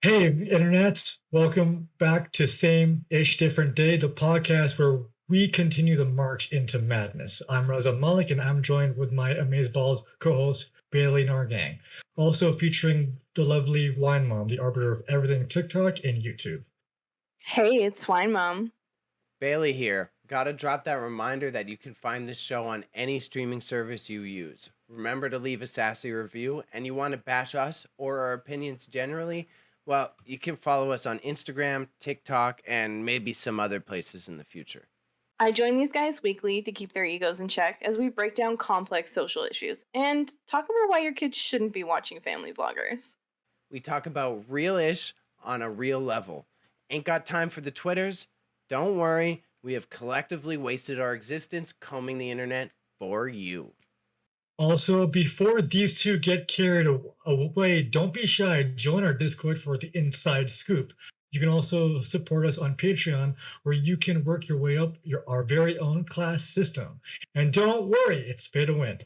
Hey, Internet. Welcome back to Same-ish Different Day, the podcast where we continue the march into madness. I'm Raza Malik, and I'm joined with my Amazeballs co-host, Bailey Nargang. Also featuring the lovely Wine Mom, the arbiter of everything TikTok and YouTube. Hey, it's Wine Mom. Bailey here. Gotta drop that reminder that you can find this show on any streaming service you use. Remember to leave a sassy review, and you want to bash us or our opinions generally? Well, you can follow us on Instagram, TikTok, and maybe some other places in the future. I join these guys weekly to keep their egos in check as we break down complex social issues and talk about why your kids shouldn't be watching family vloggers. We talk about real-ish on a real level. Ain't got time for the Twitters? Don't worry, we have collectively wasted our existence combing the internet for you. Also, before these two get carried away, don't be shy. Join our Discord for the inside scoop. You can also support us on Patreon, where you can work your way up our very own class system. And don't worry, it's pay to win.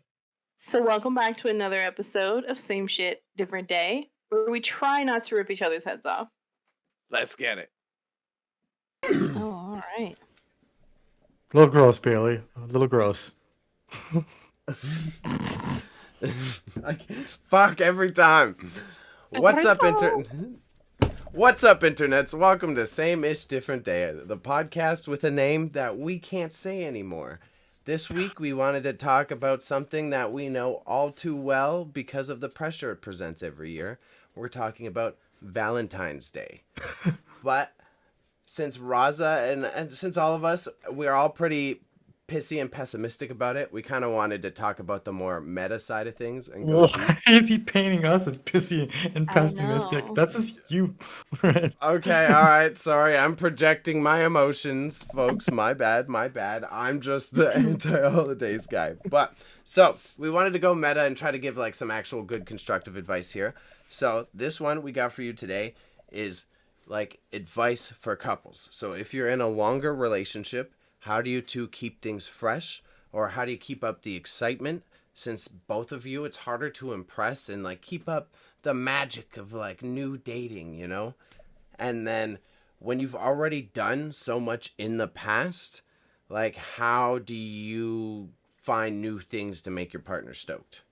So, welcome back to another episode of Same Shit, Different Day, where we try not to rip each other's heads off. Let's get it. Oh, all right. A little gross, Bailey. A little gross. Fuck every time. What's up, What's up, internets? Welcome to Same-ish Different Day, the podcast with a name that we can't say anymore. This week, we wanted to talk about something that we know all too well because of the pressure it presents every year. We're talking about Valentine's Day. But since Raza and since all of us, we're all pretty pissy and pessimistic about it, we kind of wanted to talk about the more meta side of things. And go Why is he painting us as pissy and pessimistic? know. That's just you. Right? Okay, all right, sorry, I'm projecting my emotions, folks. My bad. I'm just the anti-holidays guy. But so we wanted to go meta and try to give like some actual good constructive advice here. So this one we got for you today is like advice for couples. So if you're in a longer relationship, how do you two keep things fresh, or how do you keep up the excitement? Since both of you, it's harder to impress and like keep up the magic of like new dating, you know? And then when you've already done so much in the past, like how do you find new things to make your partner stoked?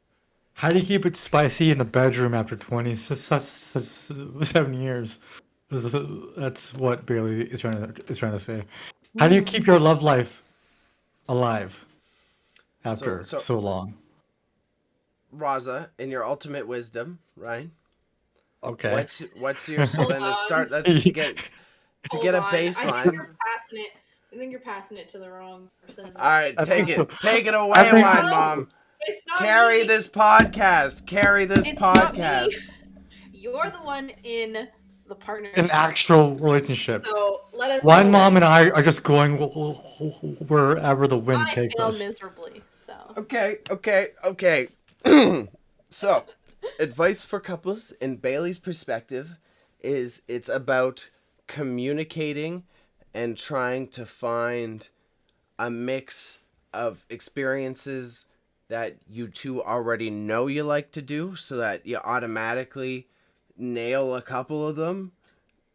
How do you keep it spicy in the bedroom after 27 years? That's what Bailey is trying to say. How do you keep your love life alive after So so long? Raza, in your ultimate wisdom, right? Okay. What's your so Hold then to on. start let's to get Hold a on. I think baseline. you're passing it. I think you're passing it to the wrong person. All right, I take think it. so. Take it away, I think Wine so. Mom. It's not Carry me. this podcast. Carry this It's not podcast. me. You're the one in the partnership. An actual relationship. So let us. One know mom that. and I are just going wherever the wind I takes fail us. miserably. So Okay. So, advice for couples in Bailey's perspective is it's about communicating and trying to find a mix of experiences that you two already know you like to do so that you automatically nail a couple of them,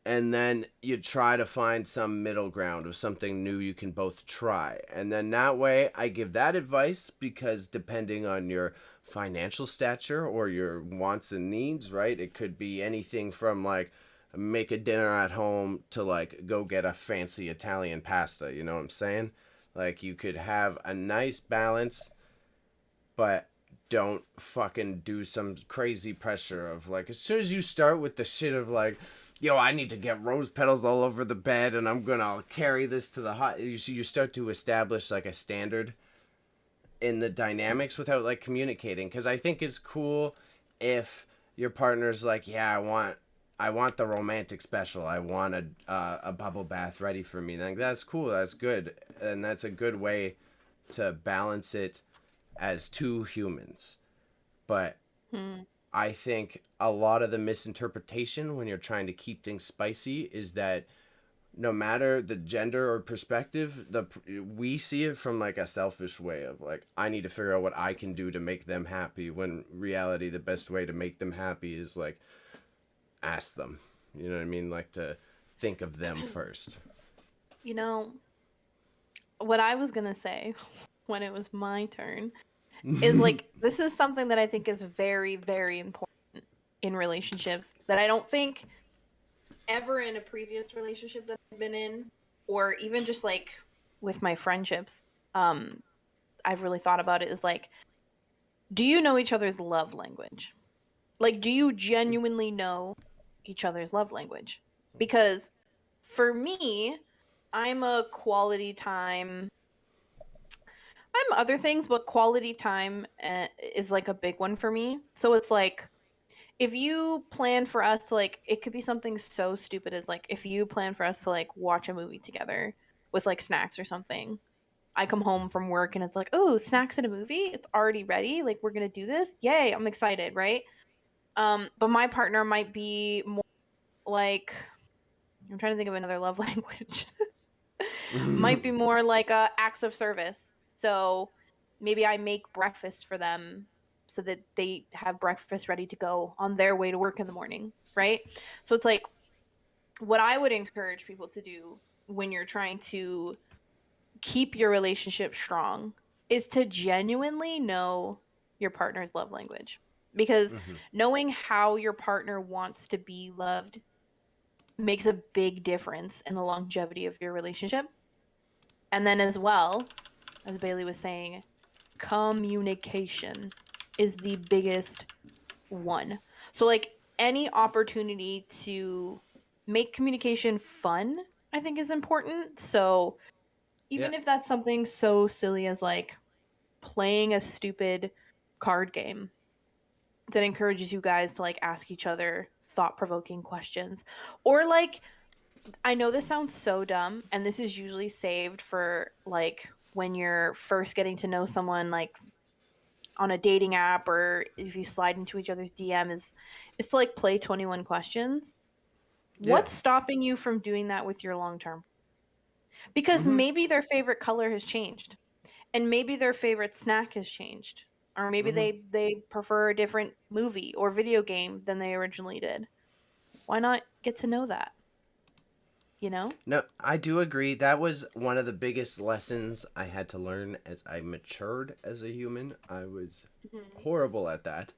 and then you try to find some middle ground of something new you can both try. And then that way I give that advice because depending on your financial stature or your wants and needs, right? It could be anything from like make a dinner at home to like go get a fancy Italian pasta, you know what I'm saying? Like you could have a nice balance, but don't fucking do some crazy pressure of like as soon as you start with the shit of like, yo, I need to get rose petals all over the bed and I'm gonna carry this to the hot. You start to establish like a standard in the dynamics without like communicating. Because I think it's cool if your partner's like, yeah, I want the romantic special. I want a bubble bath ready for me. Like that's cool. That's good, and that's a good way to balance it as two humans. But I think a lot of the misinterpretation when you're trying to keep things spicy is that no matter the gender or perspective, we see it from like a selfish way of like I need to figure out what I can do to make them happy. When reality, the best way to make them happy is like ask them, You know what I mean? Like to think of them first. You know, what I was going to say when it was my turn is like, this is something that I think is very, very important in relationships that I don't think ever in a previous relationship that I've been in, or even just like with my friendships, I've really thought about it is like, do you know each other's love language? Like, do you genuinely know each other's love language? Because for me, I'm a quality time. I'm other things, but quality time is like a big one for me. So it's like, if you plan for us to like, it could be something so stupid as like, if you plan for us to like watch a movie together with like snacks or something. I come home from work and it's like, oh, snacks and a movie? It's already ready. Like, we're going to do this. Yay, I'm excited, right? But my partner might be more like, I'm trying to think of another love language. Might be more like acts of service. So maybe I make breakfast for them so that they have breakfast ready to go on their way to work in the morning, right? So it's like what I would encourage people to do when you're trying to keep your relationship strong is to genuinely know your partner's love language. Because knowing how your partner wants to be loved makes a big difference in the longevity of your relationship. And then, as well, as Bailey was saying, communication is the biggest one. So, like, any opportunity to make communication fun, I think, is important. So, even Yeah. if that's something so silly as like playing a stupid card game that encourages you guys to like ask each other thought-provoking questions, or like, I know this sounds so dumb, and this is usually saved for like when you're first getting to know someone, like on a dating app, or if you slide into each other's DM, is to like play 21 questions. Yeah. What's stopping you from doing that with your long term? Because maybe their favorite color has changed, and maybe their favorite snack has changed, or maybe they prefer a different movie or video game than they originally did. Why not get to know that? You know? No, I do agree. That was one of the biggest lessons I had to learn as I matured as a human. I was horrible at that.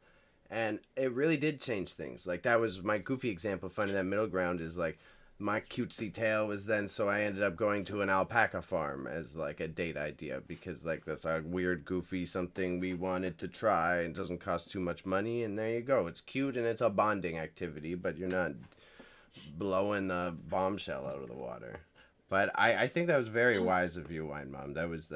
And it really did change things. Like, that was my goofy example. Finding that middle ground is like, my cutesy tale was then, so I ended up going to an alpaca farm as like a date idea because like that's a weird, goofy something we wanted to try and doesn't cost too much money. And there you go. It's cute and it's a bonding activity, but you're not blowing a bombshell out of the water. But I think that was very wise of you, Wine Mom. That was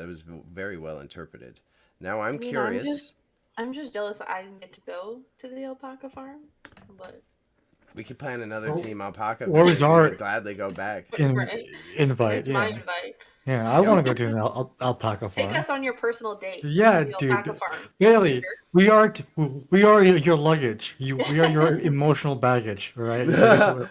very well interpreted. Now I'm I mean, curious. I'm just jealous that I didn't get to go to the alpaca farm, but We could plan another Oh, team alpaca where visit. was We our could gladly go back. right. invite? Here's my Yeah, invite. yeah. I Yep. want to go to an alpaca Take farm. us on your personal date Yeah, to the alpaca dude. farm. Bailey, we are your luggage. We are your emotional baggage. All right, take us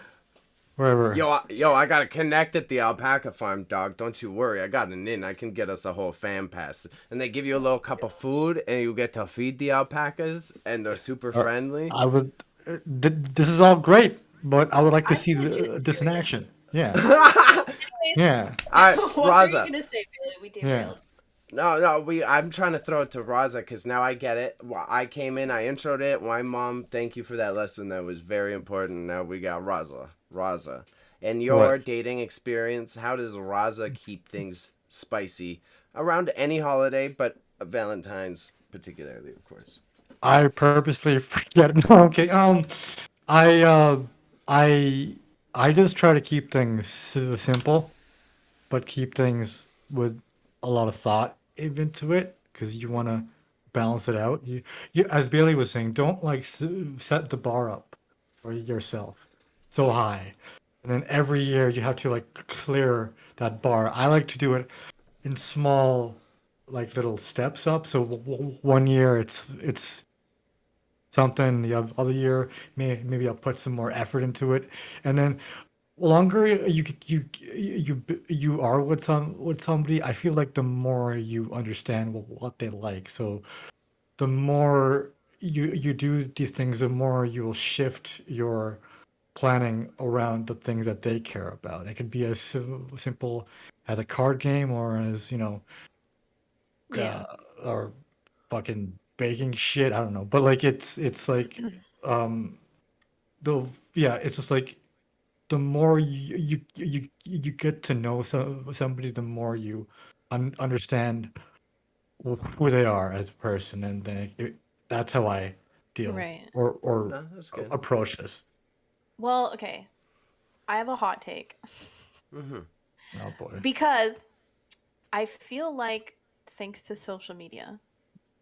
wherever. Yo, I got a connect at the alpaca farm, dog. Don't you worry. I got an in. I can get us a whole fan pass. And they give you a little cup of food, and you get to feed the alpacas, and they're super friendly. I would. This is all great, but I would like to I see thought you were this in serious. action. Yeah, Anyways, yeah, All right, what were you Raza. gonna say, Bailey? We yeah. derailed. No, I'm trying to throw it to Raza because now I get it. I came in, I introed it. My mom, thank you for that lesson. That was very important. Now we got Raza. And your What? dating experience, how does Raza keep things spicy around any holiday, but Valentine's particularly, of course? I purposely forget. No, okay. I I I just try to keep things simple, but keep things with a lot of thought into it because you want to balance it out. You, as Bailey was saying, don't like set the bar up for yourself so high, and then every year you have to like clear that bar. I like to do it in small, like little steps up. So one year it's something, the other year maybe I'll put some more effort into it, and then longer you are with somebody, I feel like the more you understand what they like. So the more you do these things, the more you will shift your planning around the things that they care about. It could be as simple as a card game, or as Yeah. or fucking baking shit. I don't know, but like it's like um the yeah, it's just like the more you get to know somebody, the more you understand who they are as a person, and then that's how I deal Right. or No, that's good. approach this. Well, okay. I have a hot take Mm-hmm. Oh boy. because I feel like thanks to social media,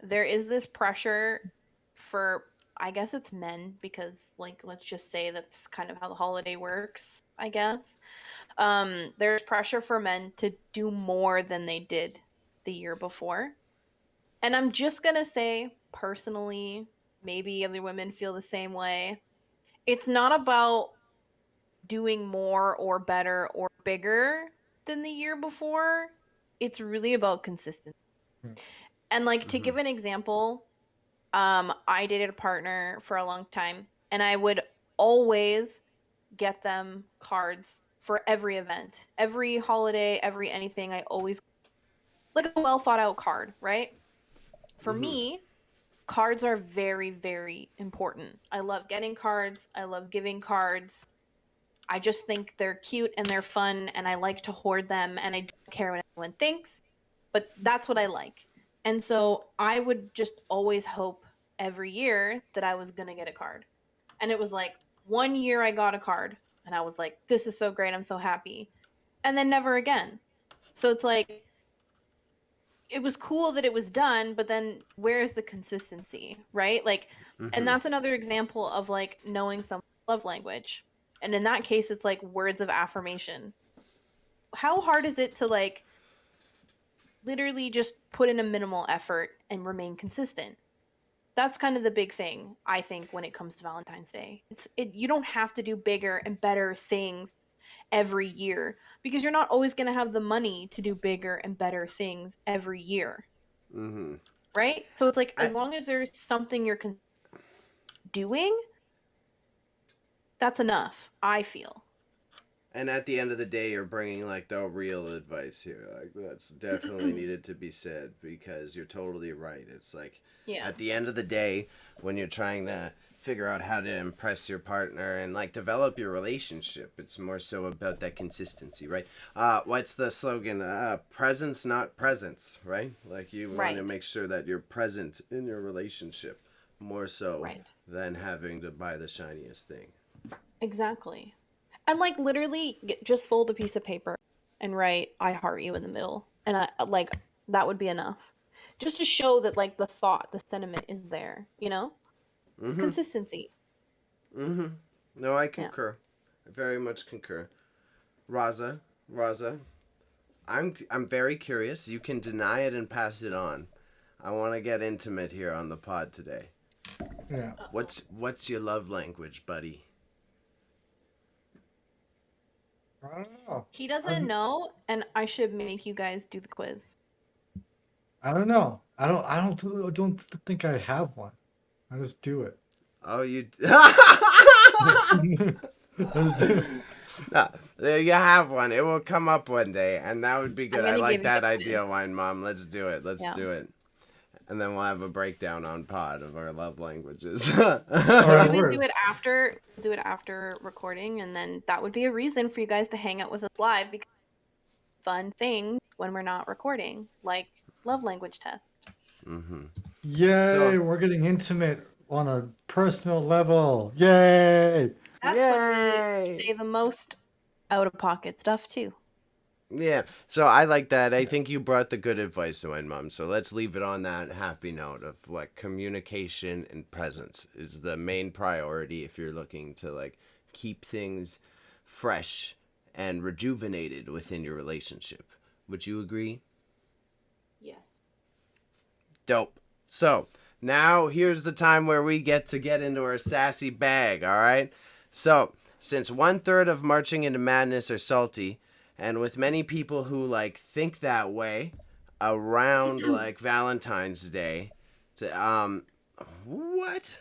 there is this pressure for, I guess it's men, because like let's just say that's kind of how the holiday works, I guess. There's pressure for men to do more than they did the year before. And I'm just going to say personally, maybe other women feel the same way. It's not about doing more or better or bigger than the year before. It's really about consistency. Hmm. And like to Mm-hmm. give an example, I dated a partner for a long time, and I would always get them cards for every event, every holiday, every anything. I always like a well thought out card, right? For Mm-hmm. me, cards are very, very important. I love getting cards. I love giving cards. I just think they're cute and they're fun, and I like to hoard them, and I don't care what anyone thinks, but that's what I like. And so I would just always hope every year that I was going to get a card. And it was like one year I got a card, and I was like, this is so great. I'm so happy. And then never again. So it's like, it was cool that it was done, but then where's the consistency, right? Like, and Mm-hmm. that's another example of like knowing someone's love language. And in that case, it's like words of affirmation. How hard is it to like literally just put in a minimal effort and remain consistent? That's kind of the big thing, I think, when it comes to Valentine's Day. You don't have to do bigger and better things every year, because you're not always going to have the money to do bigger and better things every year. Mm-hmm. Right? So it's like I as long as there's something you're doing, that's enough, I feel. And at the end of the day, you're bringing like the real advice here. Like that's definitely needed to be said because you're totally right. It's like Yeah. at the end of the day, when you're trying to figure out how to impress your partner and like develop your relationship, it's more so about that consistency, right? What's the slogan? Presence, not presence, right? Like you want to Right. make sure that you're present in your relationship more so Right. than having to buy the shiniest thing. Exactly. And like literally just fold a piece of paper and write I heart you in the middle. And I like that would be enough. Just to show that like the thought, the sentiment is there, you know? Mm-hmm. Consistency. Mm-hmm. No, I Yeah. concur. I very much concur. Raza, I'm very curious. You can deny it and pass it on. I want to get intimate here on the pod today. Yeah. What's your love language, buddy? I don't know. He doesn't know, and I should make you guys do the quiz. I don't know. I don't think I have one. I just do it. Oh, you. I just do it. No, there you have one. It will come up one day, and that would be I'm good. I gonna like give you that the idea, quiz. Wine Mom. Let's do it. Let's Yeah. do it. And then we'll have a breakdown on pod of our love languages. All Maybe right, we word. do it after recording, and then that would be a reason for you guys to hang out with us live, because fun things when we're not recording, like love language test. Mm-hmm. Yay, So, we're getting intimate on a personal level. Yay! That's when we yay! say the most out of pocket stuff too. Yeah, so I like that. I think you brought the good advice to Wine Mom. So let's leave it on that happy note of like communication and presence is the main priority if you're looking to like keep things fresh and rejuvenated within your relationship. Would you agree? Yes. Dope. So now here's the time where we get to get into our sassy bag, all right? So since 1/3 of Marching into Madness are salty, and with many people who like think that way around like Valentine's Day, what?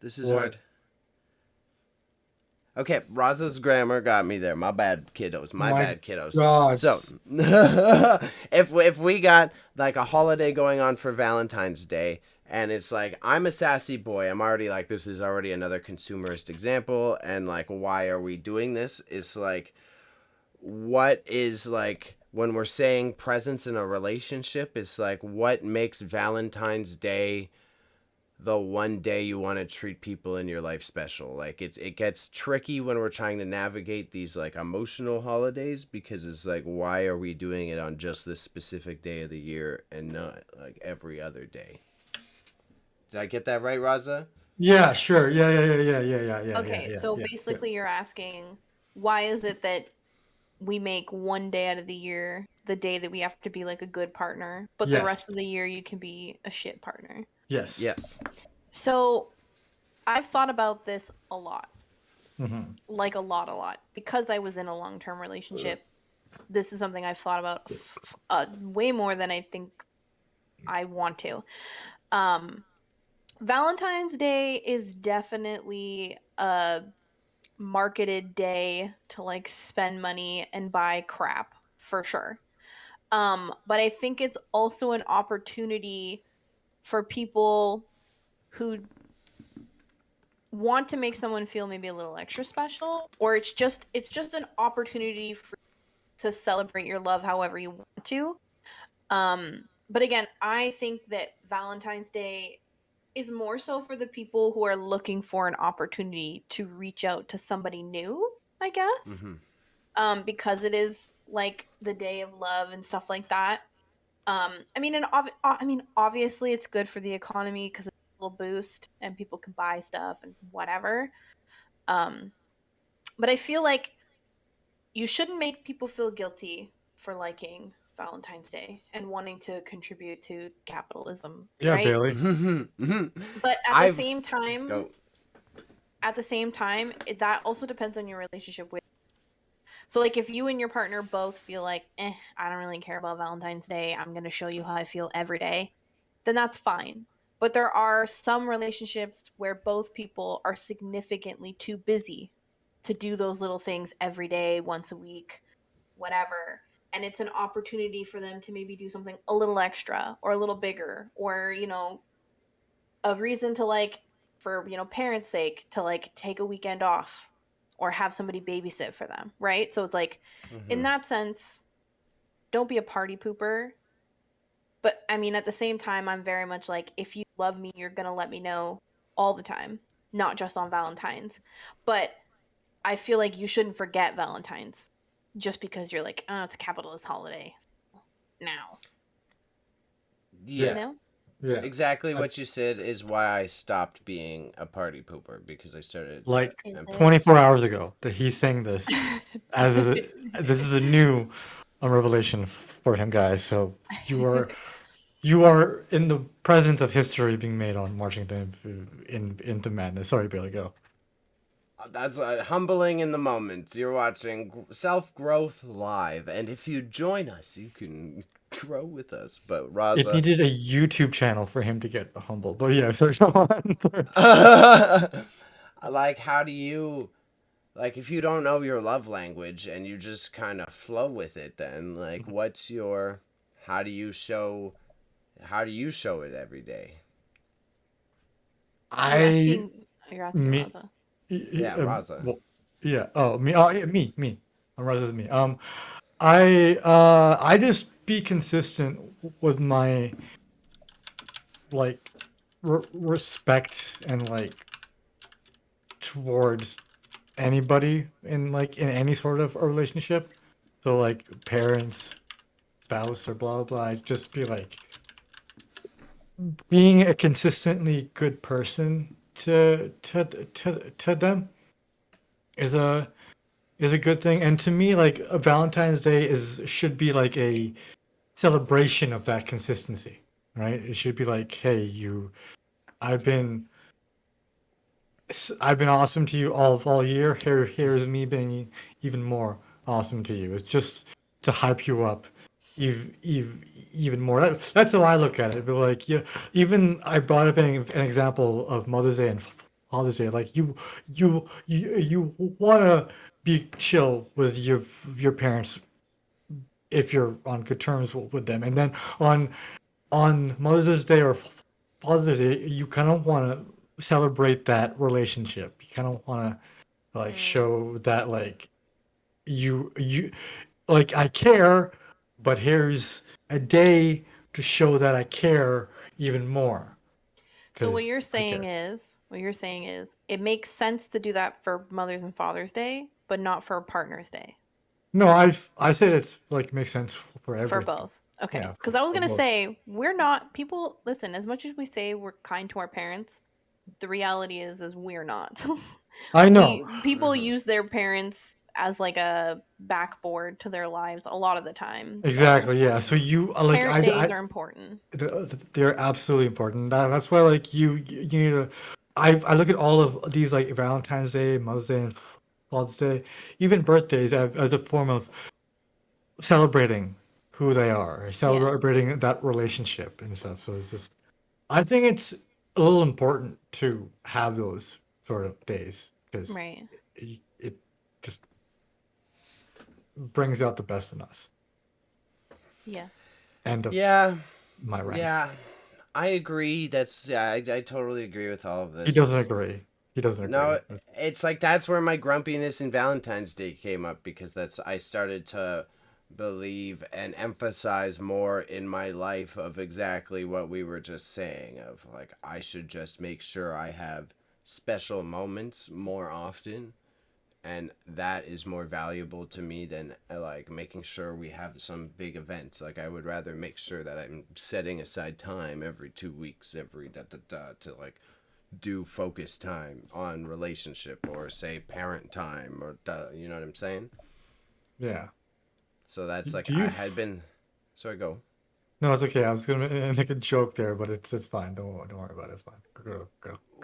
This is What? hard. Okay, Raza's grammar got me there. My bad, kiddos. My bad, kiddos. God. So, if we got like a holiday going on for Valentine's Day, and it's like I'm a sassy boy, I'm already like this is already another consumerist example, and like why are we doing this? It's like what is like when we're saying presence in a relationship, it's like what makes Valentine's Day the one day you want to treat people in your life special. Like it gets tricky when we're trying to navigate these like emotional holidays because it's like why are we doing it on just this specific day of the year and not like every other day? Did I get that right, Raza? Yeah, sure. Yeah. Okay, so basically you're asking why is it that we make one day out of the year the day that we have to be like a good partner, but the Yes. rest of the year you can be a shit partner. Yes. Yes. So I've thought about this a lot. Mm-hmm. Like a lot. Because I was in a long-term relationship, this is something I've thought about way more than I think I want to. Valentine's Day is definitely a marketed day to like spend money and buy crap for sure. But I think it's also an opportunity for people who want to make someone feel maybe a little extra special, or it's just an opportunity to celebrate your love however you want to. But again, I think that Valentine's Day is more so for the people who are looking for an opportunity to reach out to somebody new, I guess. Mm-hmm. Because it is like the day of love and stuff like that. I mean, obviously it's good for the economy because it's a little boost and people can buy stuff and whatever. But I feel like you shouldn't make people feel guilty for liking Valentine's Day and wanting to contribute to capitalism, Yeah, right? Bailey. But at the same time, Go. that also depends on your relationship with. So, like, if you and your partner both feel like, I don't really care about Valentine's Day, I'm going to show you how I feel every day, then that's fine. But there are some relationships where both people are significantly too busy to do those little things every day, once a week, whatever. And it's an opportunity for them to maybe do something a little extra or a little bigger, or, a reason to like, for, parents' sake, to like take a weekend off or have somebody babysit for them, right? So it's like, in that sense, don't be a party pooper. But I mean, at the same time, I'm very much like, if you love me, you're going to let me know all the time, not just on Valentine's. But I feel like you shouldn't forget Valentine's just because you're like, oh, it's a capitalist holiday now. Yeah. You know? Yeah. Exactly what you said is why I stopped being a party pooper because I started Like Is it? 24 hours ago that he's saying this this is a new revelation for him, guys. So you are in the presence of history being made on marching into madness. Sorry, Bailey, go. That's humbling in the moment. You're watching Self Growth Live, and if you join us, you can grow with us. But It Raza, needed a YouTube channel for him to get humble. But yeah, so go on. like, how do you, like, if you don't know your love language and you just kind of flow with it, then like, how do you show it every day? You're asking Me, Raza. Yeah, Raza. well, yeah. Oh, me. Oh, yeah, me. I'm rather than me. I just be consistent with my like respect and like towards anybody in any sort of a relationship. So like parents, spouse, or blah blah blah. I'd just be like being a consistently good person to them is a good thing. And to me, like a Valentine's Day should be like a celebration of that consistency, right? It should be like, hey, I've been I've been awesome to you all year. Here's me being even more awesome to you. It's just to hype you up even more. That's how I look at it. But like, yeah, even I brought up an example of Mother's Day and Father's Day. Like you want to be chill with your parents if you're on good terms with them, and then on Mother's Day or Father's Day, you kind of want to celebrate that relationship. You kind of want to like Mm. show that like you like I care, but here's a day to show that I care even more So because I care. what you're saying is it makes sense to do that for Mother's and Father's Day, but not for Partner's Day. No, I said it's like makes sense for For everything. both. Okay. Yeah, Because I was for going to both. say, we're not, people, listen, as much as we say we're kind to our parents, the reality is we're not. I know People use their parents as like a backboard to their lives a lot of the time. So exactly. Yeah. So you like parent days I are important. they're absolutely important. That's why like you need to. I look at all of these like Valentine's Day, Mother's Day, and Father's Day, even birthdays as a form of celebrating who they are, Yeah. celebrating that relationship and stuff. So it's just, I think it's a little important to have those sort of days because Right. it just brings out the best in us. Yes. End of Yeah, my rant. yeah, I agree. That's yeah, I totally agree with all of He this. doesn't It's agree. He doesn't agree. no, it's like that's where my grumpiness in Valentine's Day came up because that's I started to believe and emphasize more in my life of exactly what we were just saying of like I should just make sure I have special moments more often and that is more valuable to me than like making sure we have some big events. Like I would rather make sure that I'm setting aside time every 2 weeks, every da da da to like do focus time on relationship or say parent time or you know what I'm saying? Yeah. So that's like Do you? I had been. Sorry, go. No, it's okay. I was gonna make a joke there, but it's fine. Don't worry about it. It's fine.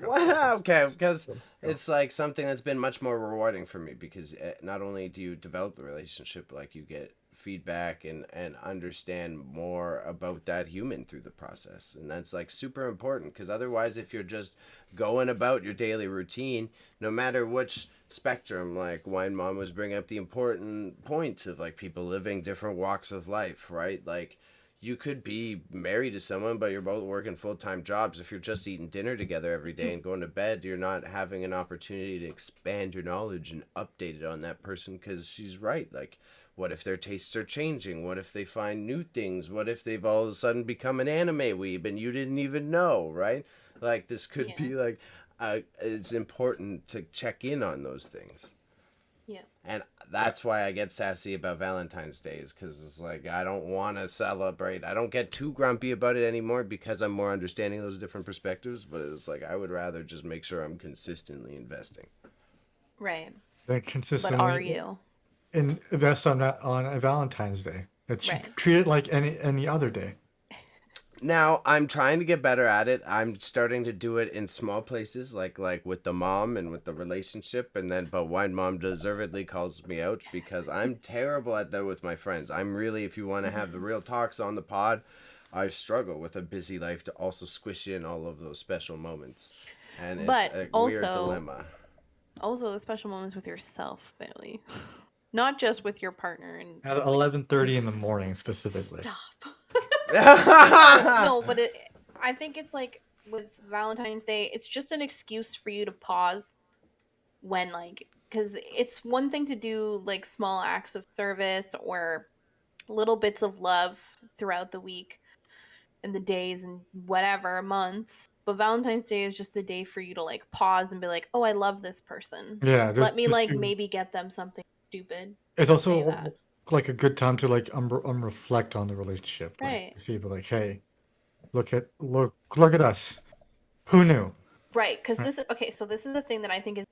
Well, okay, because Go. it's like something that's been much more rewarding for me because not only do you develop the relationship, but like you get feedback and understand more about that human through the process, and that's like super important because otherwise, if you're just going about your daily routine, no matter which spectrum, like Wine Mom was bringing up the important points of like people living different walks of life, right? Like you could be married to someone, but you're both working full time jobs. If you're just eating dinner together every day and going to bed, you're not having an opportunity to expand your knowledge and update it on that person because she's right. Like, what if their tastes are changing? What if they find new things? What if they've all of a sudden become an anime weeb and you didn't even know, right? Like, this could Yeah. be like, it's important to check in on those things. Yeah. And that's why I get sassy about Valentine's Days because it's like I don't want to celebrate. I don't get too grumpy about it anymore because I'm more understanding those different perspectives. But it's like I would rather just make sure I'm consistently investing. Right. Then But are consistently you? invest on that on a Valentine's Day. That you Right. treat it like any other day. Now I'm trying to get better at it. I'm starting to do it in small places, like with the mom and with the relationship, and then but Wine Mom deservedly calls me out because I'm terrible at that with my friends. I'm really, if you want to have the real talks on the pod, I struggle with a busy life to also squish in all of those special moments, and it's But a weird also, dilemma. the special moments with yourself, Bailey. Not just with your partner and At like 11:30 in the morning specifically. stop. Yeah, No, but I think it's like with Valentine's Day, it's just an excuse for you to pause when like because it's one thing to do like small acts of service or little bits of love throughout the week and the days and whatever months, but Valentine's Day is just a day for you to like pause and be like, oh, I love this person, Yeah, let me just like to. maybe get them something stupid It's to say that. also like a good time to like reflect on the relationship. Like Right. see, but like, hey, look at us. Who knew? Right, because Right. this okay, so this is the thing that I think is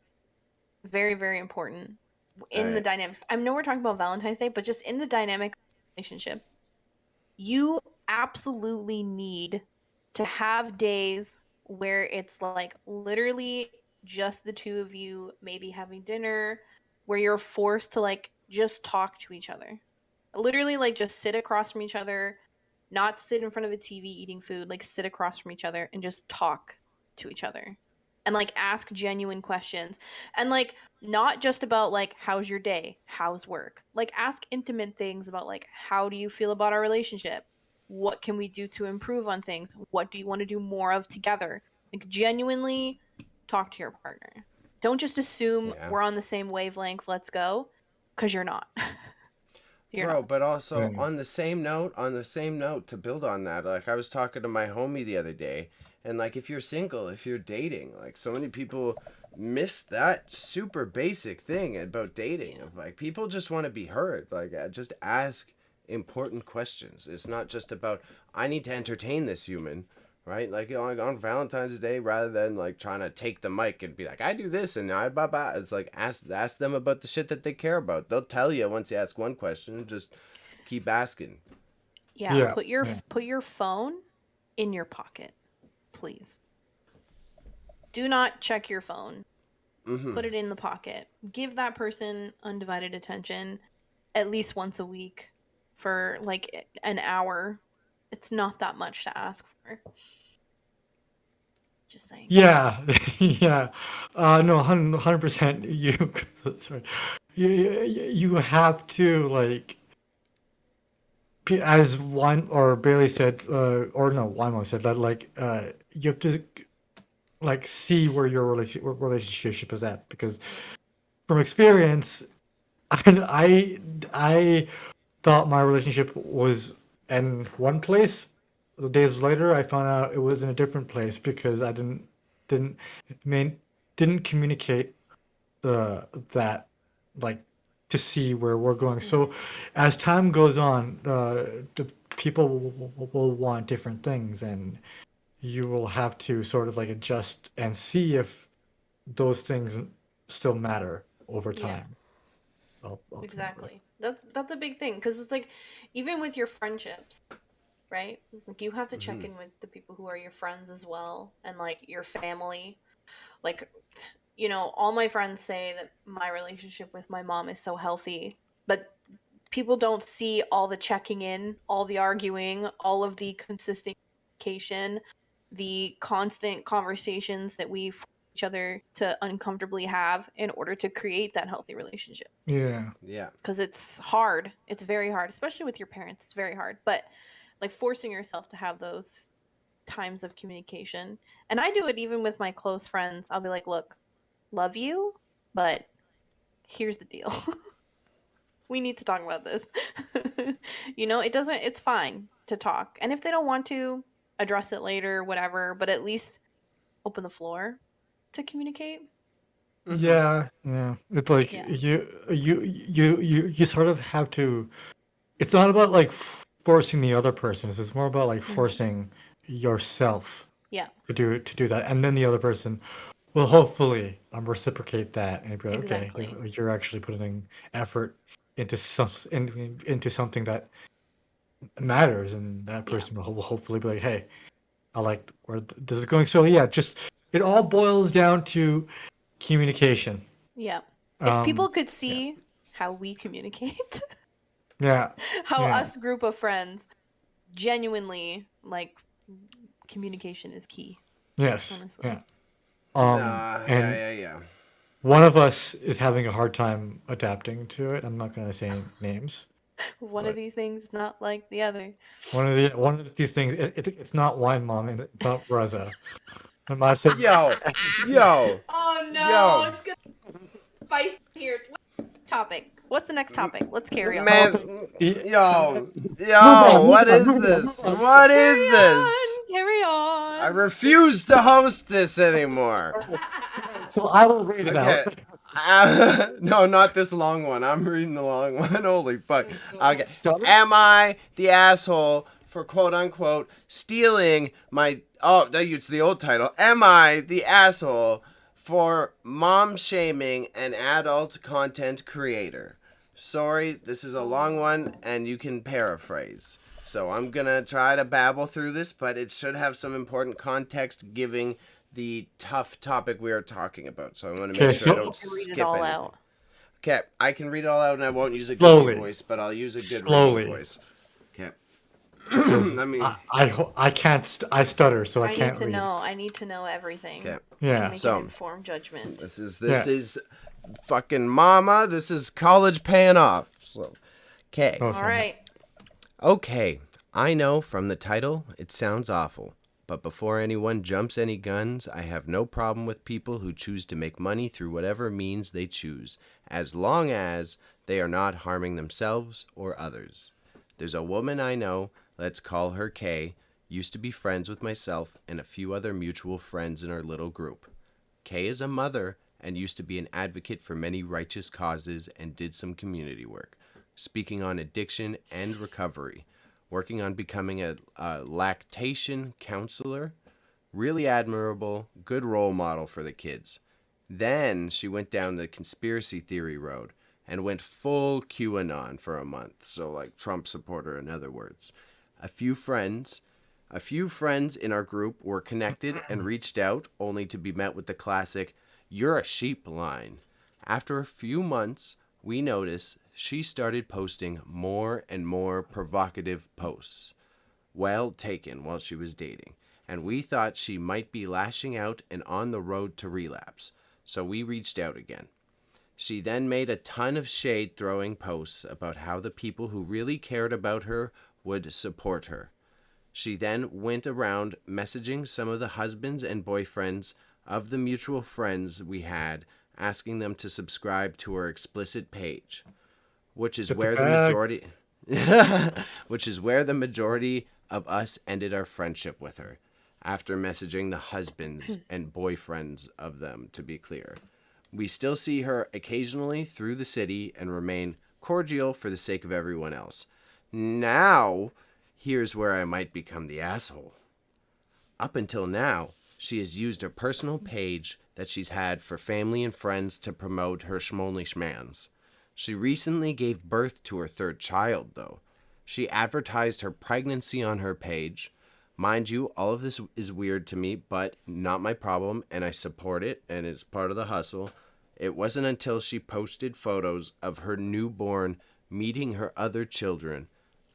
very, very important all in the right. dynamics. I know we're talking about Valentine's Day, but just in the dynamic relationship, you absolutely need to have days where it's like literally just the two of you, maybe having dinner, where you're forced to like just talk to each other. Literally, like just sit across from each other, not sit in front of a TV eating food, like sit across from each other and just talk to each other. and like ask genuine questions. And like not just about like how's your day, how's work. Like ask intimate things about like how do you feel about our relationship? What can we do to improve on things? What do you want to do more of together? Like genuinely talk to your partner. Don't just assume Yeah. we're on the same wavelength, let's go, cuz you're not. You're Bro, not. but also Yeah. on the same note, to build on that, like I was talking to my homie the other day, and like if you're single, if you're dating, like so many people miss that super basic thing about dating. Of like people just want to be heard. Like just ask important questions. It's not just about I need to entertain this human, right? Like on Valentine's Day, rather than like trying to take the mic and be like I do this and I blah blah. It's like ask them about the shit that they care about. They'll tell you once you ask one question. Just keep asking. Yeah, Yeah. put your phone in your pocket, please. Do not check your phone. Mm-hmm. Put it in the pocket. Give that person undivided attention at least once a week for like an hour. It's not that much to ask for. Just saying. Yeah, yeah. No, 100%. Sorry. You have to like, as one or Bailey said, or no, Wymo said that like, you have to like see where your relationship is at because from experience, I thought my relationship was in one place. Days later, I found out it was in a different place because I didn't mean didn't communicate that like to see where we're going. So as time goes on, the people will want different things, and you will have to sort of like adjust and see if those things still matter over Yeah. time. Ultimately. Exactly. That's a big thing because it's like even with your friendships, right? Like you have to check in with the people who are your friends as well and like your family. Like all my friends say that my relationship with my mom is so healthy, but people don't see all the checking in, all the arguing, all of the consistent communication, the constant conversations that we force each other to uncomfortably have in order to create that healthy relationship. Yeah. Yeah. Because it's hard. It's very hard, especially with your parents. It's very hard. But like forcing yourself to have those times of communication. And I do it even with my close friends. I'll be like, look, love you, but here's the deal. We need to talk about this. It's fine to talk. And if they don't want to, address it later, whatever, but at least open the floor to communicate. Yeah, yeah. It's like Yeah. you sort of have to. It's not about like forcing the other person. It's more about like forcing yourself Yeah, to do that, and then the other person will hopefully reciprocate that and be like, okay, exactly. you're actually putting effort into something that matters, and that Yeah. person will hopefully be like, hey, I like where this is going. So yeah, just it all boils down to communication. Yeah. If people could Yeah, see how we communicate, yeah, how yeah. us group of friends genuinely like communication is key, Yes, honestly. yeah. And Yeah. one of us is having a hard time adapting to it. I'm not gonna say names, One of but these things not like the other. one of these things. It's not wine mom, and it's not Reza. I'm not saying. Yo. Oh no, Yo. it's gonna be spicy here. Topic. What's the next topic? Let's carry on. Man, Yeah. yo. Move on, What is move on, this? move on. What is this? Carry on. I refuse to host this anymore. So I will read it Okay. out. No, not this long one. I'm reading the long one. Holy fuck. Okay. Stop it. Am I the asshole for quote unquote stealing my. Oh, it's the old title. Am I the asshole for mom shaming an adult content creator? Sorry, this is a long one and you can paraphrase. So I'm gonna try to babble through this, but it should have some important context giving the tough topic we are talking about. So I want to make Okay, sure I so- don't Read skip it all anything. out. Okay, I can read it all out and I won't use a Slowly. goofy voice, but I'll use a good Slowly. reading voice. Okay. Because I mean, I can't I stutter, so I I need can't to read. know. I need to know everything okay. to Yeah. make So an informed judgment. this Yeah. is fucking mama. This is college paying off. So, okay. Oh, All sorry. right. Okay, I know from the title it sounds awful, but before anyone jumps any guns, I have no problem with people who choose to make money through whatever means they choose, as long as they are not harming themselves or others. There's a woman I know, let's call her Kay, used to be friends with myself and a few other mutual friends in our little group. Kay is a mother and used to be an advocate for many righteous causes and did some community work, speaking on addiction and recovery, working on becoming a lactation counselor. Really admirable, good role model for the kids. Then she went down the conspiracy theory road and went full QAnon for a month. So, like, Trump supporter, in other words. A few friends a few friends in our group were connected and reached out, only to be met with the classic, "You're a sheep" line. After a few months, we noticed she started posting more and more provocative posts. Well taken while she was dating, and we thought she might be lashing out and on the road to relapse, so we reached out again. She then made a ton of shade throwing posts about how the people who really cared about her would support her. She then went around messaging some of the husbands and boyfriends of the mutual friends we had, asking them to subscribe to her explicit page, which is Get the where the bag. majority which is where the majority of us ended our friendship with her, after messaging the husbands and boyfriends of them, to be clear. We still see her occasionally through the city and remain cordial for the sake of everyone else. Now, here's where I might become the asshole. Up until now, she has used her personal page that she's had for family and friends to promote her schmonly schmans. She recently gave birth to her third child, though. She advertised her pregnancy on her page. Mind you, all of this is weird to me, but not my problem, and I support it, and it's part of the hustle. It wasn't until she posted photos of her newborn meeting her other children,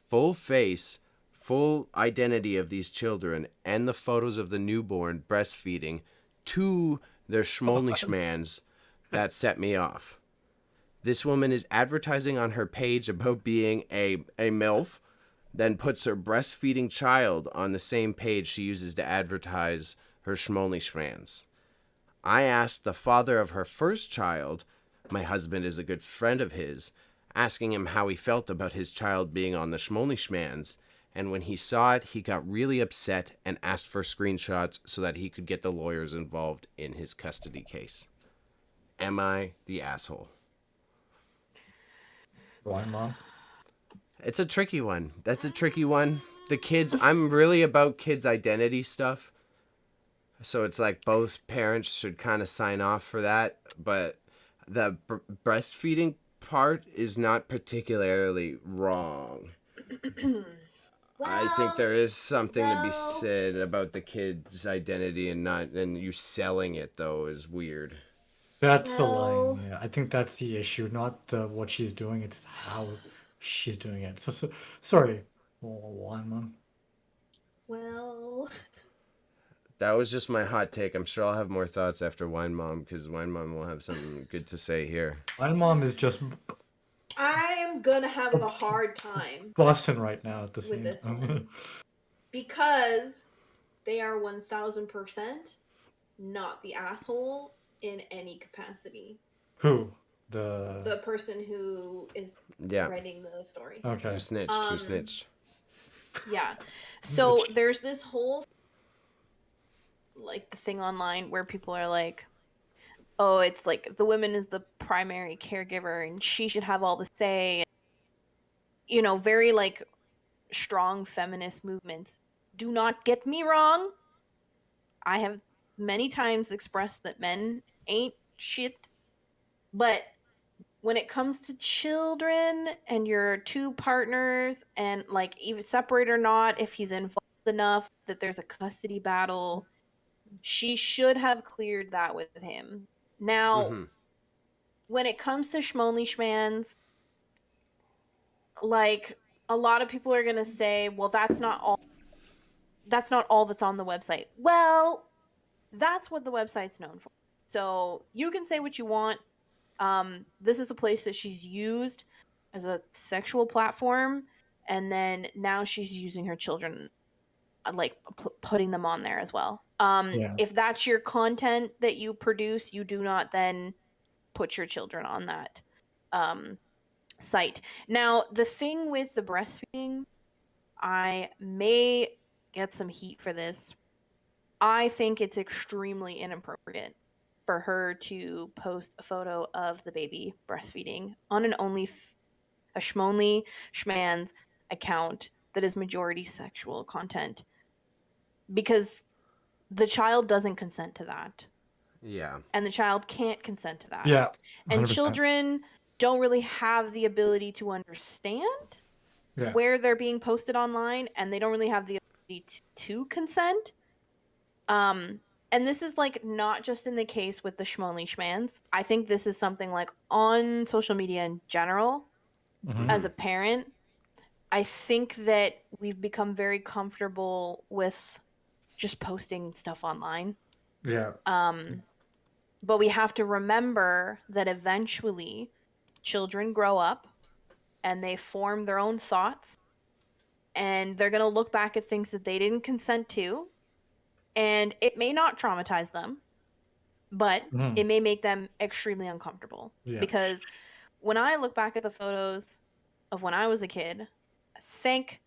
full face, full identity of these children, and the photos of the newborn breastfeeding to their schmonly schmans, that set me off. This woman is advertising on her page about being a MILF, then puts her breastfeeding child on the same page she uses to advertise her schmonly schmans. I asked the father of her first child, my husband is a good friend of his, asking him how he felt about his child being on the schmonly schmans, and when he saw it, he got really upset and asked for screenshots so that he could get the lawyers involved in his custody case. Am I the asshole? Why, Mom? It's a tricky one. That's a tricky one. The kids, I'm really about kids' identity stuff. So it's like both parents should kind of sign off for that. But the breastfeeding part is not particularly wrong. I think there is something to be said about the kid's identity and you selling it, though, is weird. That's the Well, line. Yeah, I think that's the issue, not what she's doing. It's how she's doing it. So sorry. Why, Mom? well, That was just my hot take. I'm sure I'll have more thoughts after Wine Mom, because Wine Mom will have something good to say here. My mom is just I'm gonna have a hard time busting right now at the with same this time. one because they are 1000% not the asshole in any capacity. Who? The person who is Yeah. writing the story. Okay. Who snitched? Who snitched? Yeah. So there's this whole like the thing online where people are like, "Oh, it's like the woman is the primary caregiver and she should have all the say." You know, very like strong feminist movements. Do not get me wrong. I have many times expressed that men ain't shit, but when it comes to children and your two partners and like even separate or not, if he's involved enough that there's a custody battle, she should have cleared that with him. Now, Mm-hmm. when it comes to schmonly schmans, like a lot of people are gonna say, well, that's not all that's on the website. Well, that's what the website's known for. So you can say what you want. This is a place that she's used as a sexual platform, and then now she's using her children, like putting them on there as well. Yeah. If that's your content that you produce, you do not then put your children on that site. Now, the thing with the breastfeeding, I may get some heat for this. I think it's extremely inappropriate for her to post a photo of the baby breastfeeding on a schmonly schman's account that is majority sexual content, because the child doesn't consent to that, Yeah. and the child can't consent to that. Yeah. And 100%. children don't really have the ability to understand Yeah. where they're being posted online, and they don't really have the ability to consent. And this is like not just in the case with the schmonly schmans. I think this is something like on social media in general. Mhm. As a parent, I think that we've become very comfortable with just posting stuff online. Yeah. But we have to remember that eventually children grow up and they form their own thoughts, and they're going to look back at things that they didn't consent to, and it may not traumatize them, but Mhm. it may make them extremely uncomfortable. Yeah. Because when I look back at the photos of when I was a kid, thank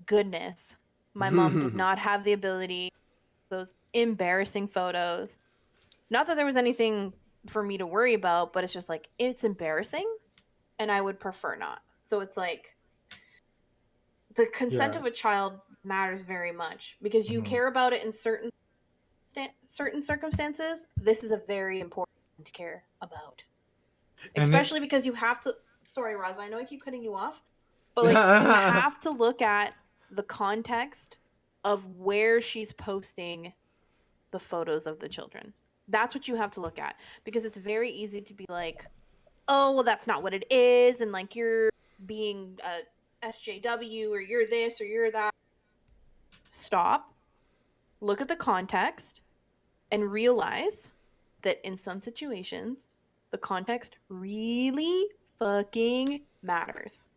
goodness my mom did not have the ability, those embarrassing photos. Not that there was anything for me to worry about, but it's just like, it's embarrassing, and I would prefer not. So it's like, the consent Yeah. of a child matters very much, because you Mhm. care about it in certain circumstances. This is a very important thing to care about, And especially because you have to. Sorry, Roz, I know I keep cutting you off, but like, you have to look at the context of where she's posting the photos of the children. That's what you have to look at, because it's very easy to be like, oh, well, that's not what it is, and like, you're being a SJW, or you're this or you're that. Stop, look at the context, and realize that in some situations, the context really fucking matters.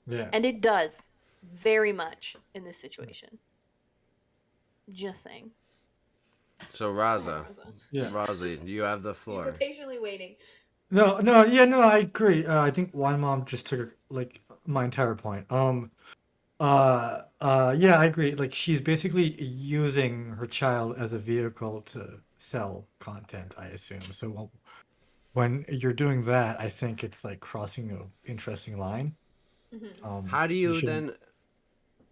Yeah. And it does very much in this situation. Just saying. So Raza, Yeah. Rosie, you have the You floor. were patiently waiting. No, I agree. I think one mom just took like my entire point. Yeah, I agree. Like, she's basically using her child as a vehicle to sell content, I assume. So when you're doing that, I think it's like crossing an interesting line. Mm-hmm. How do You you shouldn't.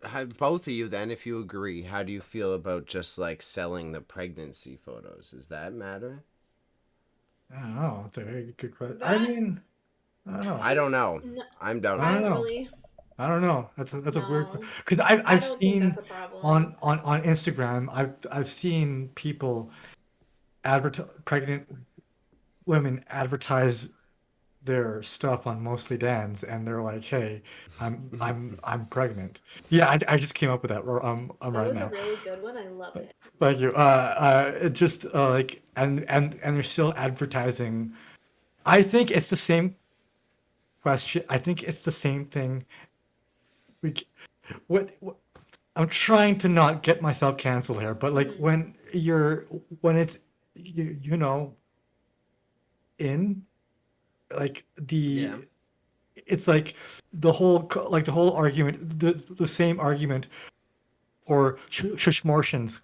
then, both of you then, if you agree, how do you feel about just like selling the pregnancy photos? Does that matter? I don't know. That's a very good question. I That mean, I don't know. I don't know. no, I'm I doubtful. I don't don't know. really. I don't know. That's a weird No, because I I've don't think that's seen a problem. on Instagram. I've seen people pregnant women advertise their stuff on Mostly Dan's, and they're like, "Hey, I'm pregnant." Yeah, I just came up with that That right was a now. really good one. I love it. Thank you. It just like and they're still advertising. I think it's the same question. I think it's the same thing. We c- what I'm trying to not get myself canceled here, but like Mhm. when it's you know in like Yeah. it's like the whole argument, the same argument for Shishmorshans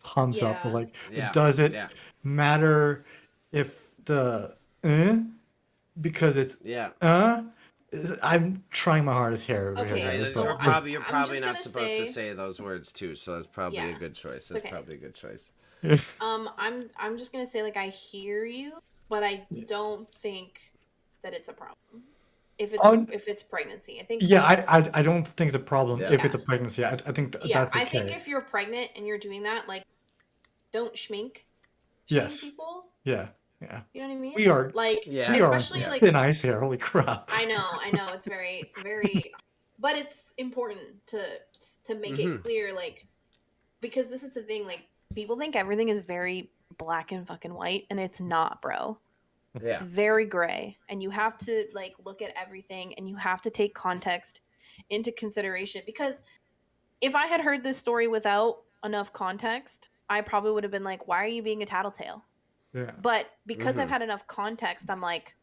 comes up. Yeah. Like, Yeah. does it Yeah. matter if the because it's Yeah. uh I'm trying my hardest here, Okay, Hey, guys, that's- so but you're I'm probably just not gonna supposed to say, say those words too, so that's probably a yeah, good choice. it's That's okay. probably a good choice. I'm just gonna say, like, I hear you, but I don't think that it's a problem on if it's pregnancy. I think yeah, I don't think it's a problem Yeah. if it's a yeah, pregnancy. I think yeah. that's I think okay. if you're pregnant and you're doing that, like, don't shame Yes. people. Yeah. Yeah. You know what I mean? We are Like, Yeah. we are on especially Yeah. like, thin ice here. Holy crap. I know, it's very but it's important to make it clear, like, because this is the thing, like, People think everything is very black and fucking white, and it's not, bro. It's Yeah. very gray, and you have to like look at everything, and you have to take context into consideration. Because if I had heard this story without enough context, I probably would have been like, "Why are you being a tattletale?" Yeah. But because I've had enough context, I'm like,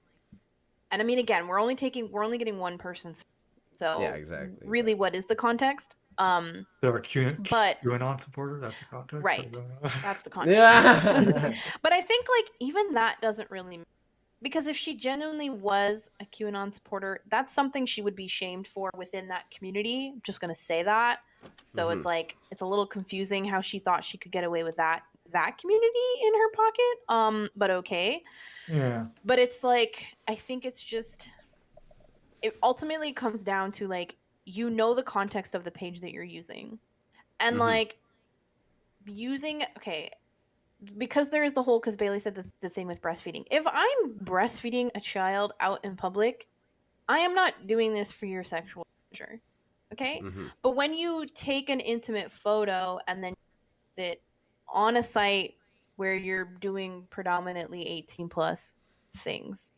and I mean, again, we're only getting one person's, so Yeah, exactly. really, what is the context? They're a But QAnon supporter. That's the context. right, that's the context. Yeah. But I think like even that doesn't really, because if she genuinely was a QAnon supporter, that's something she would be shamed for within that community. I'm just gonna say that. So it's like it's a little confusing how she thought she could get away with that community in her pocket. But okay. Yeah. But it's like I think it's just it ultimately comes down to like you know the context of the page that you're using. And like using okay, because there is the whole because Bailey said the thing with breastfeeding. If I'm breastfeeding a child out in public, I am not doing this for your sexual pleasure. Okay? But when you take an intimate photo and then use it on a site where you're doing predominantly 18 plus things,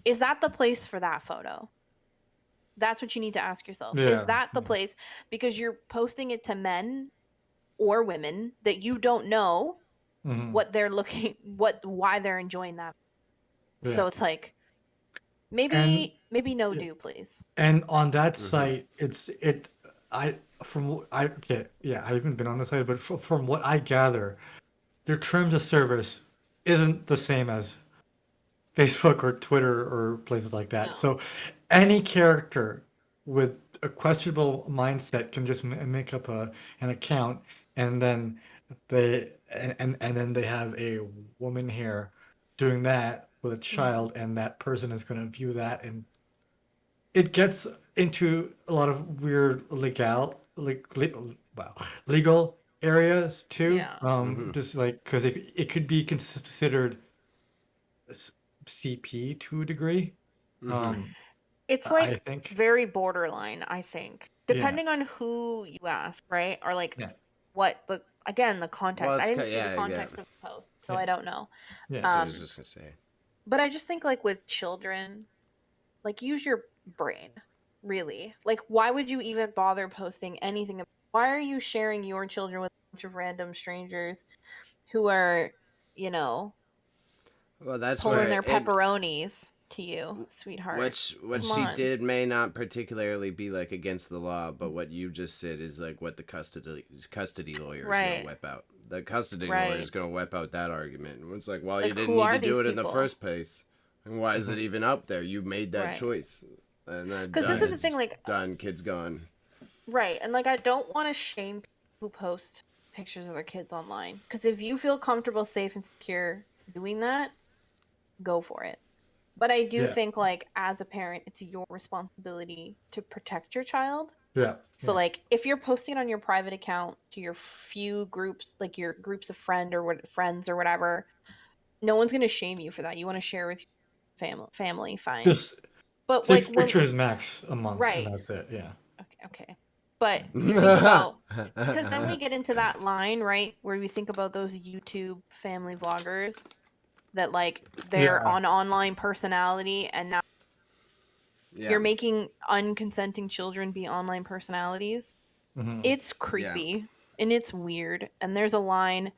is that the place for that photo? That's what you need to ask yourself. Yeah. Is that the place? Because you're posting it to men or women that you don't know what they're looking why they're enjoying that. Yeah. So it's like And maybe no do, please. and on that site, I haven't been on the site, but from what I gather, their terms of service isn't the same as Facebook or Twitter or places like that. No. So any character with a questionable mindset can just make up an account, and then they have a woman here doing that with a child, and that person is going to view that, and it gets into a lot of weird legal areas too. Yeah. Just like because it could be considered CP to a degree. It's I like think. very borderline, I think. Yeah. Depending on who you ask, right? Or like Yeah. what the again, the context. Well, I it's didn't see the yeah, context of the post, so Yeah. I don't know. Yeah. That's what I was just gonna say. But I just think like with children, like use your brain, really. Like why would you even bother posting anything? Why are you sharing your children with a bunch of random strangers who are, you know, Well, that's pulling where their pepperonis to you, sweetheart? what Come she on. did may not particularly be like against the law, but what you just said is like what the custody lawyer is Right. gonna whip out. The custody Right. lawyer is gonna whip out that argument. It's like, well, Like, you didn't who need are to do these it in the people? first place, and why is it even up there? You made that Right. choice, and then Because this is the thing, like, done. Kid's gone. right, and like I don't want to shame people who post pictures of their kids online. Because if you feel comfortable, safe, and secure doing that, go for it. But I do Yeah. think, like, as a parent, it's your responsibility to protect your child. Yeah. So, like, if you're posting it on your private account to your few groups, like your groups of friends or whatever, no one's gonna shame you for that. You want to share with your family, fine. Just But 6 like when pictures max a month, right, and that's it. Yeah. okay. But you think about because then we get into that line, right, where we think about those YouTube family vloggers that like they're Yeah. on online personality, and now Yeah. you're making unconsenting children be online personalities. It's creepy and it's weird, and there's a line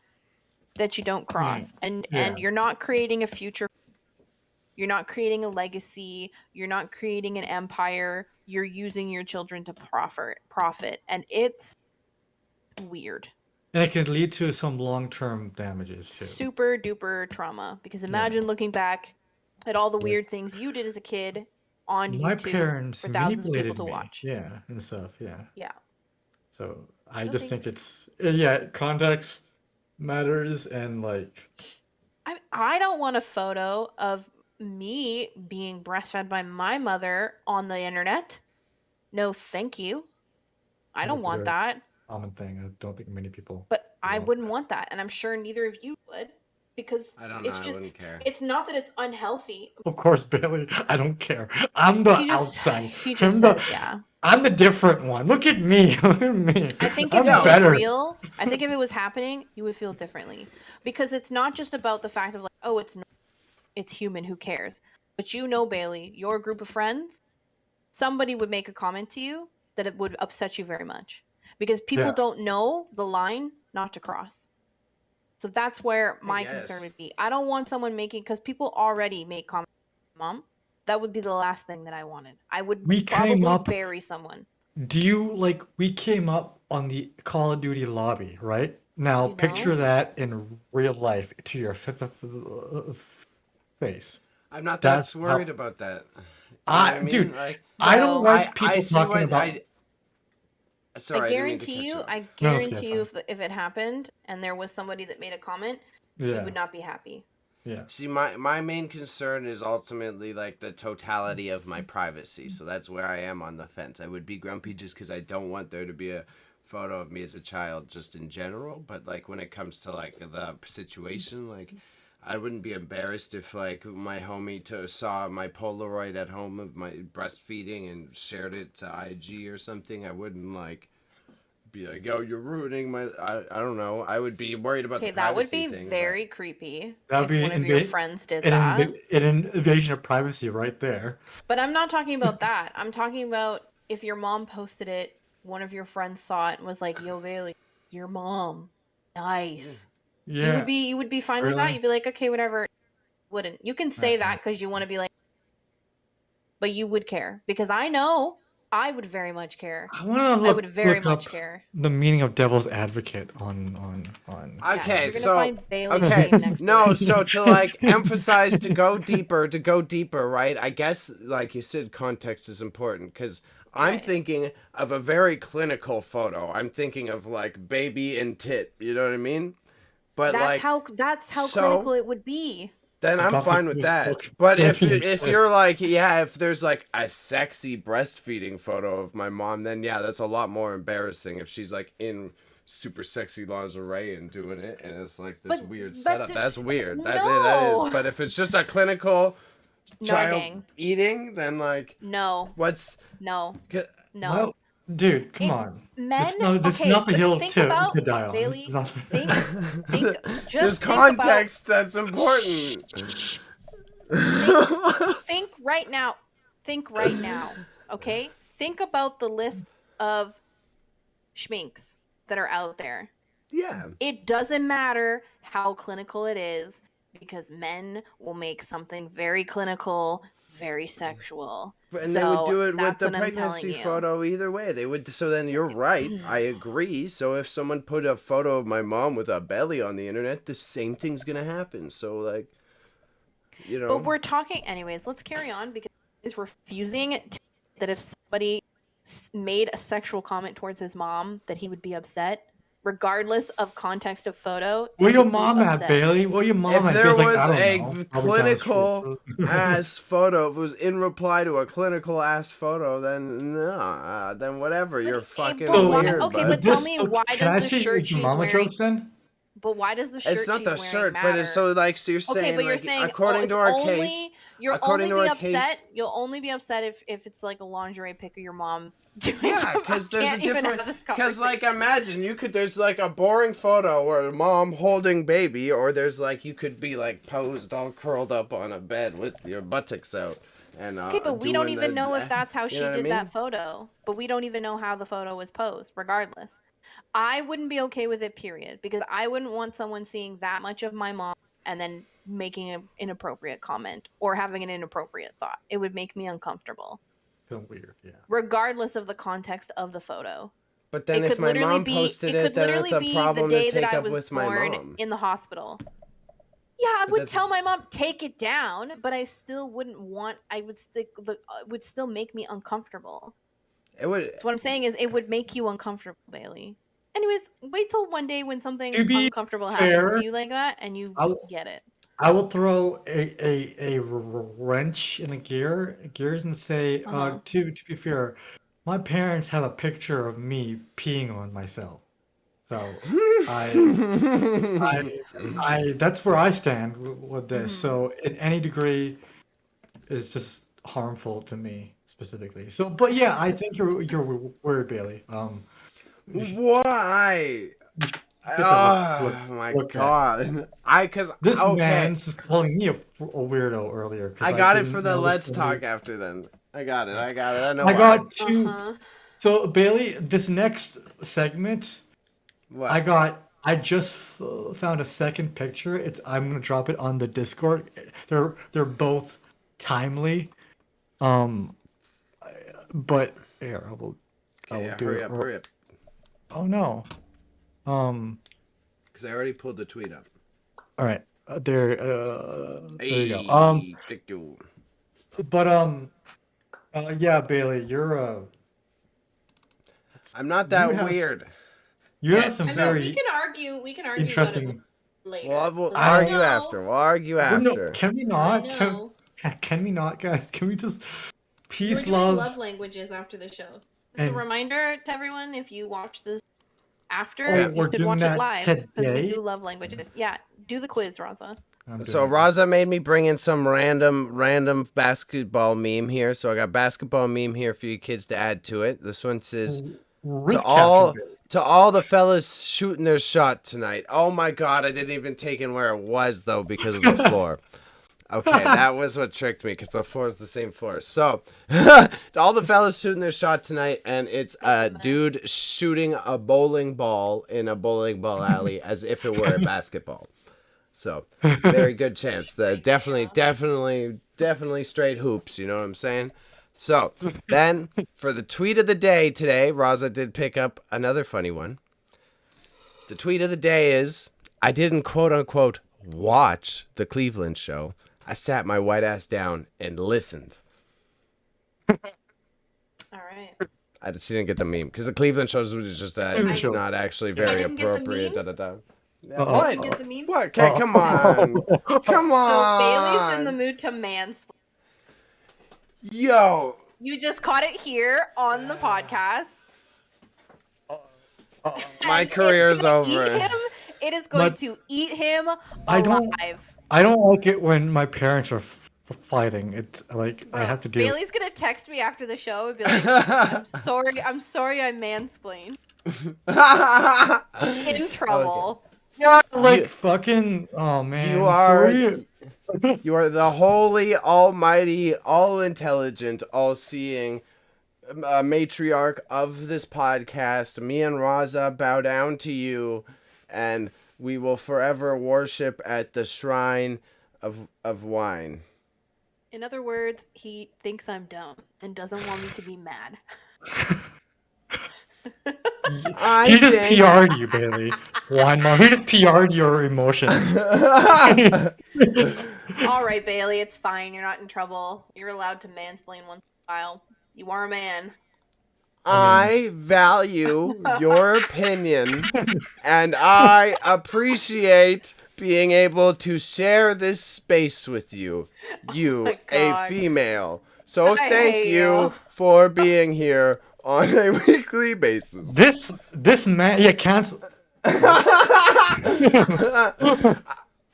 that you don't cross, and you're not creating a future. You're not creating a legacy. You're not creating an empire. You're using your children to profit, and it's weird. And it can lead to some long-term damages too. Super duper trauma. Because imagine looking back at all the weird things you did as a kid on My YouTube parents for thousands of people manipulated to me. watch. Yeah, and stuff. Yeah. Yeah. So I No just think thanks. it's context matters, and like I don't want a photo of me being breastfed by my mother on the internet. No, thank you. I don't that's a want very that. common thing. I don't think many people But I want wouldn't that. want that, and I'm sure neither of you would. because I don't know. it's I just wouldn't care. it's not that it's unhealthy. Of course, Bailey. I don't care. I'm the He just outside. he just I'm said, the yeah. I'm the different one. Look at me. Look at me. I think if I'm it was better. real, I think if it was happening, you would feel differently. Because it's not just about the fact of like, oh, it's human, who cares? But you know, Bailey, your group of friends, somebody would make a comment to you that it would upset you very much. Because people Yeah. don't know the line not to cross. So that's where I my concern guess. would be. I don't want someone making, because people already make comments, Mom. That would be the last thing that I wanted. I would We came probably up. bury someone. Do you like? We came up on the Call of Duty lobby, right? Now You know? picture that in real life to your face. I'm not that That's worried how. about that. You know what I mean? Dude, Like, I don't Well, like I people see talking what about. Sorry, I didn't mean to cut you off. I No, it's okay, guarantee it's you, fine. if it happened and there was somebody that made a comment, you Yeah, would not be happy. yeah. See, my main concern is ultimately like the totality of my privacy. So that's where I am on the fence. I would be grumpy just because I don't want there to be a photo of me as a child, just in general. But like when it comes to like the situation, like I wouldn't be embarrassed if like my homie saw my Polaroid at home of my breastfeeding and shared it to IG or something. I wouldn't like be like, yo, you're ruining my. I don't know. I would be worried about Okay, the that would privacy be thing. very creepy That'd if be one of your friends did an, that. an invasion of privacy right there. But I'm not talking about that. I'm talking about if your mom posted it, one of your friends saw it and was like, "Yo, Bailey, your mom, nice." Yeah, You would be fine with that. really. You'd be like, "Okay, whatever." Wouldn't. You can say that because you want to be like, but you would care because I know I would very much care. I want to I would very look up much care. the meaning of devil's advocate on. Yeah, Okay, you're gonna so find Bailey's okay, name next to no, it. so to like emphasize to go deeper, right? I guess like you said, context is important because I'm Right. thinking of a very clinical photo. I'm thinking of like baby and tit. You know what I mean? But like, That's how so clinical it would be. then I'm About this fine with this that. book. But Baby and if Ted. you're like, yeah, if there's like a sexy breastfeeding photo of my mom, then yeah, that's a lot more embarrassing. If she's like in super sexy lingerie and doing it, and it's like this weird setup, that's weird. That no. is. But if it's just a clinical No, child gang. eating, then like, No. what's No. c- No. Well, dude, come It- on. Men. This is Okay, not the but hill think to about die on. This Bailey. is not. Think. there's Just think about. context that's important. Think right now. Think right now. Okay. Think about the list of schminks that are out there. Yeah. It doesn't matter how clinical it is because men will make something very clinical, very sexual. And they would do it with that's the what I'm telling pregnancy you. photo either way. They would. So then you're right. I agree. So if someone put a photo of my mom with a belly on the internet, the same thing's gonna happen. So like, you know. But we're talking, anyways. Let's carry on because he's refusing that if somebody made a sexual comment towards his mom, that he would be upset, regardless of context of photo. Where he your would be mom at, upset. Bailey? Where your mom If at? there Bailey's like, was I don't a know. Probably down the street. clinical ass photo, if it was in reply to a clinical ass photo, then no, then whatever. You're fucking but why- weird. okay, bud. but tell me, why can does I the say shirt it's she's mama wearing? jokes then? But why does the shirt It's not she's the wearing shirt, matter? but it's so like so you're saying. Okay, but you're like, saying according to our case, you'll according only to be our upset. case, You'll only be upset if it's like a lingerie pic of your mom doing. yeah, because there's a different. Because Because like imagine you could there's like a boring photo where mom holding baby, or there's like you could be like posed all curled up on a bed with your buttocks out. And, okay, but we don't doing even the- know if that's how you she know what I did mean? that photo. But we don't even know how the photo was posed. Regardless, I wouldn't be okay with it. Period. Because I wouldn't want someone seeing that much of my mom and then making an inappropriate comment or having an inappropriate thought. It would make me uncomfortable. Feel weird, yeah. Regardless of the context of the photo. But then It if could my literally mom be posted it it, could then literally it's a be the problem day to that take I up was with my born mom. in the hospital. Yeah, I But would that's tell just- my mom take it down, but I still wouldn't want. It would still make me uncomfortable. It would. So what I'm saying is, it would make you uncomfortable, Bailey. Anyways, wait till one day when something To be uncomfortable happens fair, to you like that, and you I'll, get it. I will throw a wrench in gears and say, Uh-huh. to be fair, my parents have a picture of me peeing on myself. So I that's where I stand with this. So in any degree is just harmful to me specifically. So, but yeah, I think you're weird, Bailey. You should, Why? you should get to Oh my look at. god. Cause This okay. man's calling me a weirdo earlier because I I got it for didn't the notice let's the talk mute. after then. I got it. I know I why. got two. So Bailey, this next segment, What? I just found a second picture. I'm gonna drop it on the Discord. They're both timely. Um, but here I Okay, will yeah, do it. hurry up. Oh no. Um. Because I already pulled the tweet up. All right. There. There you go. Hey, thank you. But yeah, Bailey, I'm not you that have weird. you Okay, have some I mean, very we can argue about it interesting. later. we'll 'cause I I argue don't. after. know, We'll argue Well, no, after. can we 'cause I not? know Can we not, guys? Can we just we're peace, doing love, love languages after the show. Just a and reminder to everyone: if you watch this after, oh, Yeah. you we're should doing watch it that live because we today. do love languages. Yeah, do the quiz, Raza. I'm doing So it. Guys. Raza made me bring in some random basketball meme here. So I got basketball meme here for you kids to add to it. This one says to Recapture, Bailey. all the fellas shooting their shot tonight. Oh my god, I didn't even take in where it was though because of the floor. Okay, that was what tricked me because the floor is the same floor. So, to all the fellas shooting their shot tonight, and it's a dude shooting a bowling ball in a bowling ball alley as if it were a basketball. So, very good chance. Definitely straight hoops. You know what I'm saying? So, then for the tweet of the day today, Raza did pick up another funny one. The tweet of the day is, I didn't quote unquote watch the Cleveland show. I sat my white ass down and listened. All right. She didn't get the meme because the Cleveland shows was just it's Show. not actually very didn't get the appropriate. meme? Yeah, Uh-oh. what? Didn't get the meme? What? Okay, come on, come on. So Bailey's in the mood to mansplain. Yo, You just caught it here on the podcast. my And career's it's gonna over. Eat him. It is going But to eat him I don't. alive. I don't like it when my parents are fighting. It's like I Bro, have to deal. Bailey's gonna text me after the show and be like, I'm sorry I mansplained. In trouble. Yeah, like You- fucking. Oh man, You are sorry. you are the holy, almighty, all-intelligent, all-seeing matriarch of this podcast. Me and Raza bow down to you, and we will forever worship at the shrine of wine. In other words, he thinks I'm dumb and doesn't want me to be mad. He just PR'd you, Bailey. Wine mom. He just PR'd your emotions. All right, Bailey, it's fine. You're not in trouble. You're allowed to mansplain once in a while. You are a man. I value your opinion, and I appreciate being able to share this space with you, my a God. female. So I thank hate you you. for being here on a weekly basis. This man, yeah, cancel.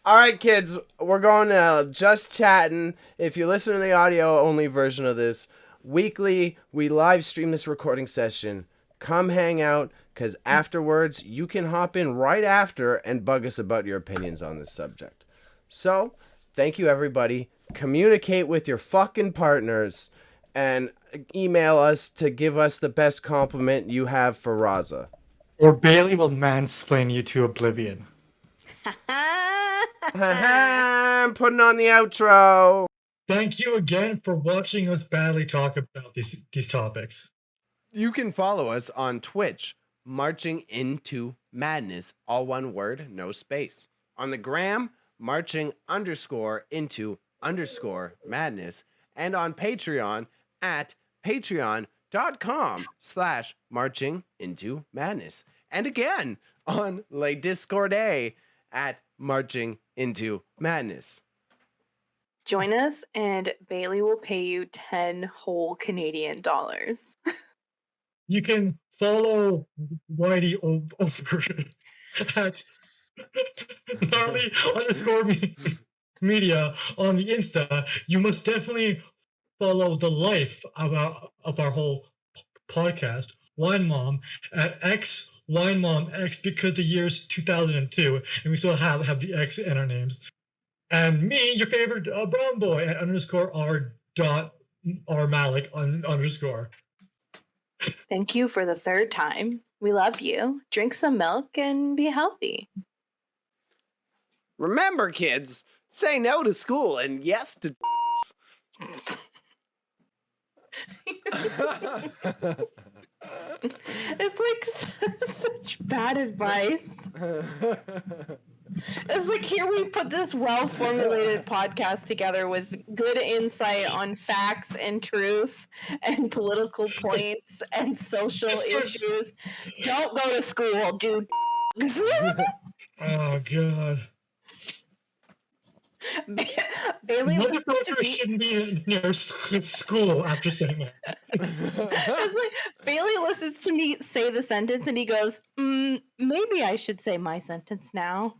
All right, kids, we're going to Just Chatting. If you listen to the audio-only version of this, weekly, we live stream this recording session. Come hang out, because afterwards, you can hop in right after and bug us about your opinions on this subject. So, thank you, everybody. Communicate with your fucking partners, and email us to give us the best compliment you have for Raza. Or Bailey will mansplain you to oblivion. I'm putting on the outro. Thank you again for watching us badly talk about these topics. You can follow us on Twitch, Marching Into Madness, all one word, no space. On the gram, marching_into_madness. And on Patreon at patreon.com/marchingintomadness. And again, on Le Discord at Marching Into Madness. Join us, and Bailey will pay you 10 whole Canadian dollars. You can follow Whitey over at gnarly_media on the Insta. You must definitely follow the life of our whole podcast, Wine Mom, at X Wine Mom X, because the year's 2002, and we still have the X in our names. And me, your favorite brown boy, at _r Malik _. Thank you for the third time. We love you. Drink some milk and be healthy. Remember, kids, say no to school and yes to. It's like such bad advice. It's like, here we put this well-formulated podcast together with good insight on facts and truth and political points and social issues. Don't go to school, dude. Oh, God. Bailey Motherfucker shouldn't be in their school after saying that. It's like Bailey listens to me say the sentence and he goes, maybe I should say my sentence now.